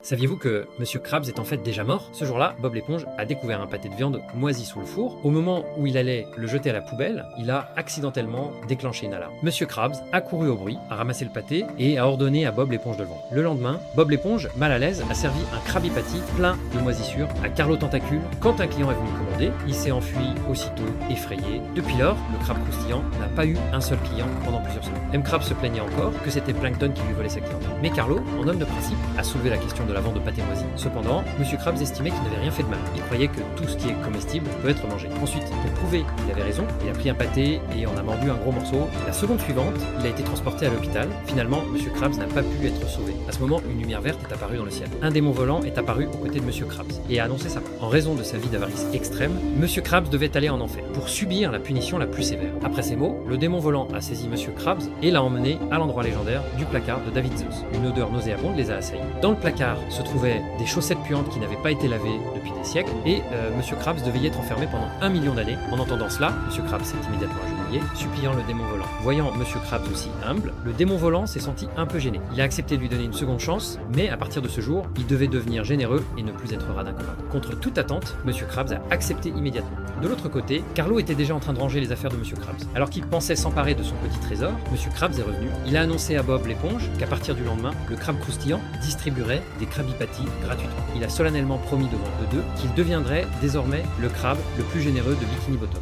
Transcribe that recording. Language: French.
Saviez-vous que Monsieur Krabs est en fait déjà mort? Ce jour-là, Bob l'éponge a découvert un pâté de viande moisi sous le four. Au moment où il allait le jeter à la poubelle, il a accidentellement déclenché une alarme. Monsieur Krabs a couru au bruit, a ramassé le pâté et a ordonné à Bob l'éponge de le vendre. Le lendemain, Bob l'éponge, mal à l'aise, a servi un Krabby Patty plein de moisissures à Carlo Tentacule. Quand un client est venu commander, il s'est enfui aussitôt effrayé. Depuis lors, le crabe croustillant n'a pas eu un seul client pendant plusieurs semaines. M. Krabs se plaignait encore que c'était Plankton qui lui volait sa clientèle. Mais Carlo, en homme de principe, a soulevé la question de la vente de pâté moisi. Cependant, Monsieur Krabs estimait qu'il n'avait rien fait de mal. Il croyait que tout ce qui est comestible peut être mangé. Ensuite, pour prouver qu'il avait raison, il a pris un pâté et en a mordu un gros morceau. La seconde suivante, il a été transporté à l'hôpital. Finalement, Monsieur Krabs n'a pas pu être sauvé. À ce moment, une lumière verte est apparue dans le ciel. Un démon volant est apparu aux côtés de Monsieur Krabs et a annoncé sa mort. En raison de sa vie d'avarice extrême, Monsieur Krabs devait aller en enfer pour subir la punition la plus sévère. Après ces mots, le démon volant a saisi Monsieur Krabs et l'a emmené à l'endroit légendaire du placard de David Zeus. Une odeur nauséabonde les a assaillis. Dans le placard se trouvaient des chaussettes puantes qui n'avaient pas été lavées depuis des siècles et Monsieur Krabs devait y être enfermé pendant 1 million d'années. En entendant cela, Monsieur Krabs s'est immédiatement agenouillé, suppliant le démon volant. Voyant Monsieur Krabs aussi humble, le démon volant s'est senti un peu gêné. Il a accepté de lui donner une seconde chance, mais à partir de ce jour, il devait devenir généreux et ne plus être radin comme avant. Contre toute attente, Monsieur Krabs a accepté immédiatement. De l'autre côté, Carlo était déjà en train de ranger les affaires de Monsieur Krabs. Alors qu'il pensait s'emparer de son petit trésor, Monsieur Krabs est revenu. Il a annoncé à Bob l'éponge qu'à partir du lendemain, le crabe croustillant distribuerait des Krabby Patty gratuitement. Il a solennellement promis devant eux deux qu'il deviendrait désormais le crabe le plus généreux de Bikini Bottom.